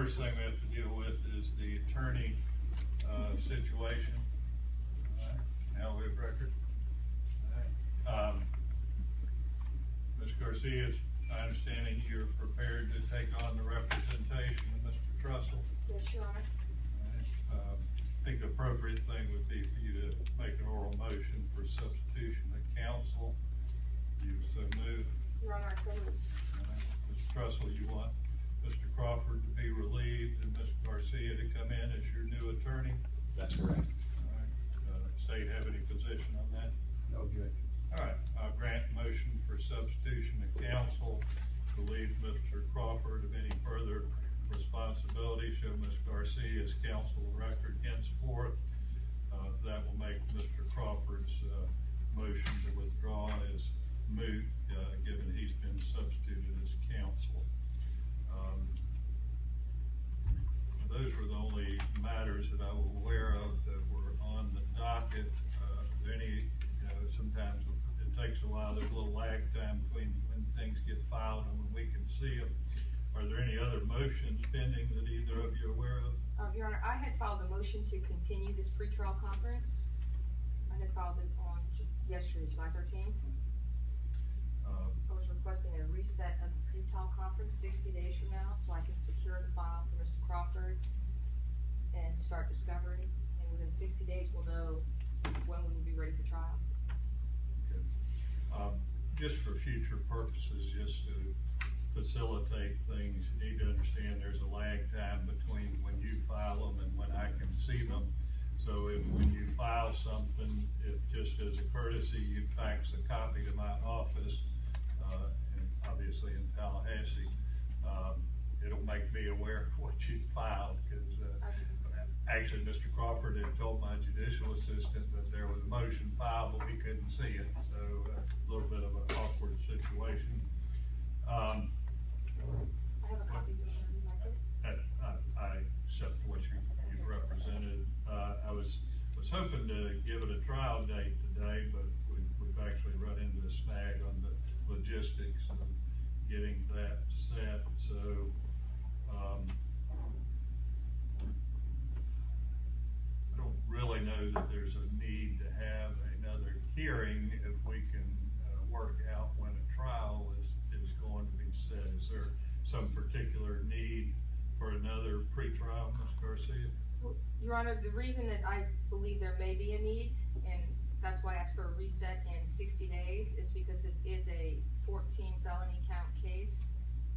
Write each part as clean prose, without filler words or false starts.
first thing we have to deal with is the attorney situation. Now we have record. Ms. Garcia, I understand you're prepared to take on the representation of Mr. Trussell. Yes, Your Honor. I think the appropriate thing would be for you to make an oral motion for substitution of counsel. You so move. Your Honor, I so move. Mr. Trussell, you want Mr. Crawford to be relieved and Ms. Garcia to come in as your new attorney? That's correct. All right. State have any position on that? No objection. All right. I'll grant motion for substitution of counsel to relieve Mr. Crawford of any further responsibility. Show Ms. Garcia as counsel of record henceforth. That will make Mr. Crawford's motion to withdraw as moot, given he's been substituted as counsel. Those were the only matters that I was aware of that were on the docket. Sometimes it takes a while. There's a little lag time between when things get filed and when we can see them. Are there any other motions pending that either of you are aware of? Your Honor, I had filed a motion to continue this pretrial conference. I had filed it on yesterday, July 13th. I was requesting a reset of the pretrial conference 60 days from now so I can secure the file for Mr. Crawford and start discovery. And within 60 days, we'll know when we will be ready for trial. Okay. Just for future purposes, just to facilitate things, you need to understand there's a lag time between when you file them and when I can see them. So if when you file something, if just as a courtesy, you'd fax a copy to my office, and obviously in Tallahassee, it'll make me aware of what you filed, because actually Mr. Crawford had told my judicial assistant that there was a motion filed, but we couldn't see it, so a little bit of an awkward situation. I have a copy. I accept what you've represented. I was hoping to give it a trial date today, but we've actually run into a snag on the logistics of getting that set. So I don't really know that there's a need to have another hearing if we can work out when a trial is going to be set. Is there some particular need for another pretrial, Ms. Garcia? Well, Your Honor, the reason that I believe there may be a need, and that's why I asked for a reset in 60 days, is because this is a 14 felony count case,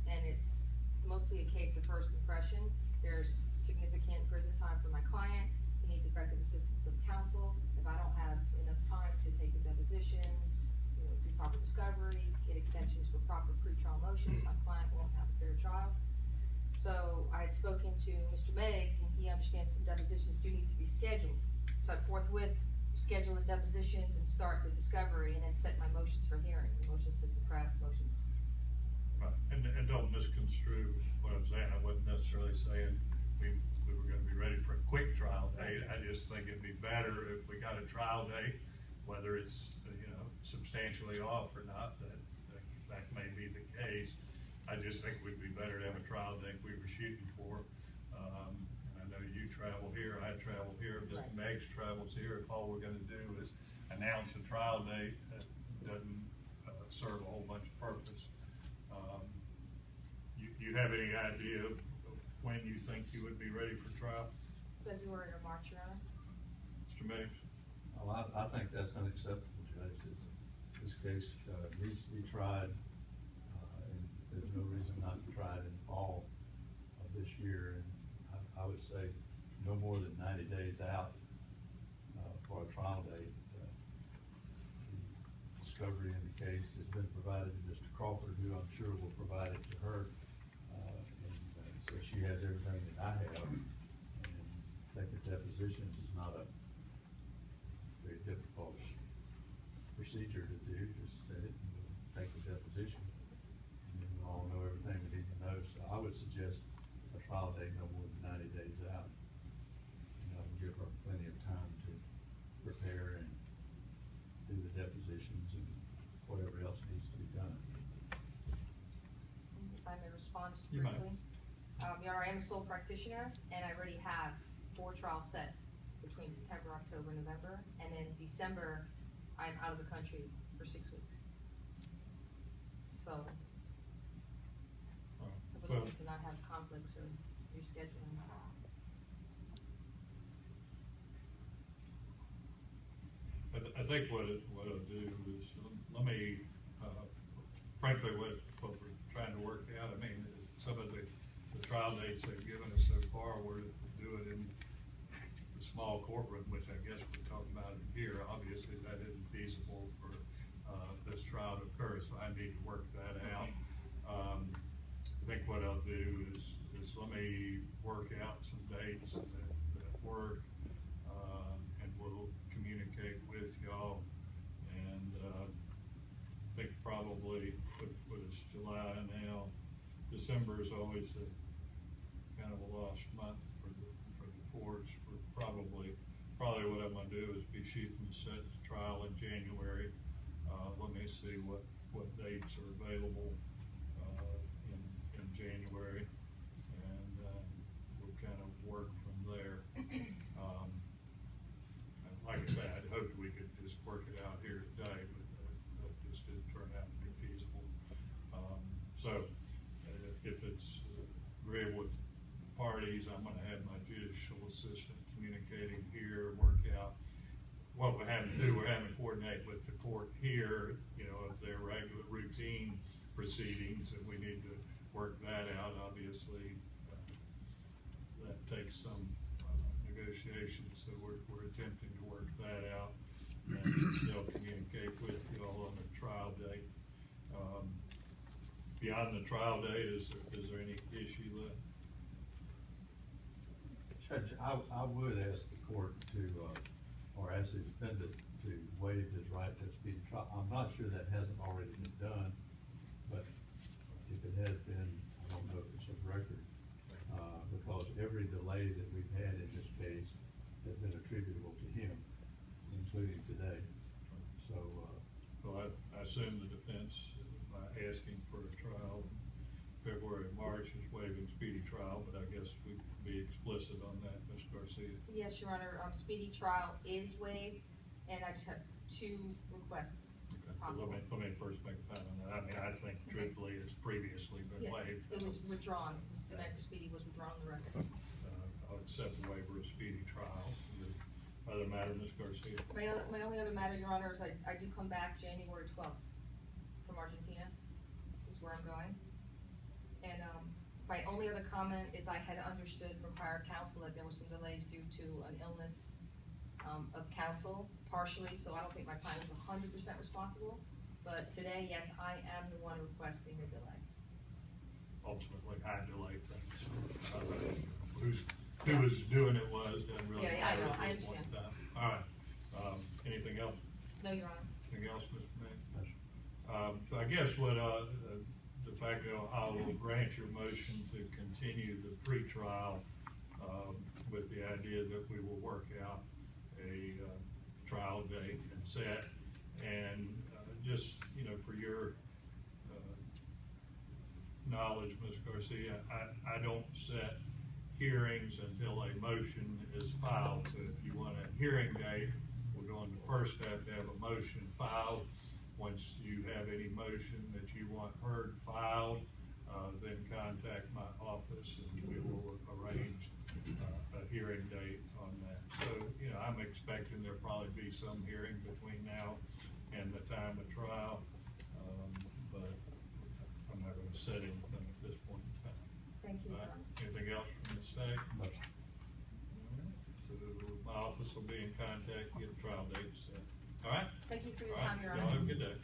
and it's mostly a case of first impression. There's significant prison time for my client. He needs effective assistance of counsel. If I don't have enough time to take the depositions, do proper discovery, get extensions for proper pretrial motions, my client won't have a fair trial. So I had spoken to Mr. Meggs, and he understands some depositions do need to be scheduled. So I forthwith schedule the depositions and start the discovery, and then set my motions for hearing, motions to suppress, motions. Right, and don't misconstrue what I'm saying. I wasn't necessarily saying we were going to be ready for a quick trial date. I just think it'd be better if we got a trial date, whether it's substantially off or not. That may be the case. I just think we'd be better to have a trial date we were shooting for. I know you travel here, I travel here, Mr. Meggs travels here. If all we're going to do is announce a trial date, that doesn't serve a whole bunch of purpose. You have any idea of when you think you would be ready for trial? February or March, Your Honor. Mr. Meggs? Well, I think that's unacceptable, Judge. This case needs to be tried, and there's no reason not to try it in the fall of this year. And I would say no more than 90 days out for a trial date. The discovery in the case has been provided to Mr. Crawford, who I'm sure will provide it to her. So she has everything that I have. And taking depositions is not a very difficult procedure to do. Just set it and we'll take the deposition, and then we'll all know everything we need to know. So I would suggest a trial date no more than 90 days out. We'll give her plenty of time to prepare and do the depositions and whatever else needs to be done. If I may respond just You briefly. might. Your Honor, I am a sole practitioner, and I already have 4 trials set between September, October, November, and then December, I'm out of the country for 6 weeks. So, we're Well, looking to not have conflicts or rescheduling. I think what I'll do is, let me, frankly, what we're trying to work out, I mean, some of the trial dates they've given us so far were to do it in the small courtroom, which I guess we're talking about in here. Obviously, that isn't feasible for, this trial to occur, so I need to work that out. I think what I'll do is let me work out some dates that work, and we'll communicate with y'all. And, I think probably, what is July now, December is always a kind of a lost month for the courts. We're probably what I'm gonna do is be shooting to set the trial in January. Let me see what dates are available, in January, and, we'll kind of work from there. Like I said, I'd hoped we could just work it out here today, but that just didn't turn out to be feasible. So, if it's agreeable with parties, I'm gonna have my judicial assistant communicating here, work out what we're having to do. We're having to coordinate with the court here, you know, of their regular routine proceedings, and we need to work that out. Obviously, that takes some negotiation, so we're attempting to work that out, and they'll communicate with you all on the trial date. Beyond the trial date, is there any issue left? Judge, I would ask the court to, or ask the defendant to waive his right to speedy trial. I'm not sure that hasn't already been done, but if it has been, I don't know if it's a record, because every delay that we've had in this case has been attributable to him, including today. So, Well, I assume the defense, by asking for a trial in February and March, is waiving speedy trial, but I guess we could be explicit on that, Ms. Garcia. Yes, Your Honor, speedy trial is waived, and I just have 2 requests Okay. possible. Let me first make a comment on that. I mean, I think truthfully, it's previously been Yes, waived. it was withdrawn, this demand for speedy was withdrawn on the record. I'll accept the waiver of speedy trial. The other matter, Ms. Garcia? My only other matter, Your Honor, is I do come back January 12th from Argentina, is where I'm going. And, my only other comment is I had understood from prior counsel that there were some delays due to an illness, of counsel partially, so I don't think my client was 100% responsible. But today, yes, I am the one requesting the delay. Ultimately, I delay things. Who was doing it doesn't really Yeah, I matter know, at I this point understand. in time. All right, anything else? No, Your Honor. Anything else, Mr. Mayor? So I guess what, de facto, I will grant your motion to continue the pretrial, with the idea that we will work out a, trial date and set. And, just, you know, for your, knowledge, Ms. Garcia, I don't set hearings until a motion is filed. So if you want a hearing date, we're going to first have a motion filed. Once you have any motion that you want heard filed, then contact my office and we will arrange a hearing date on that. So, you know, I'm expecting there'll probably be some hearing between now and the time of trial, but I'm not going to set anything at this point in time. Thank you, Your Honor. Anything else from the state? no. So my office will be in contact, get a trial date set. All right? Thank you for your All right. time, Your Y'all Honor. have a good day.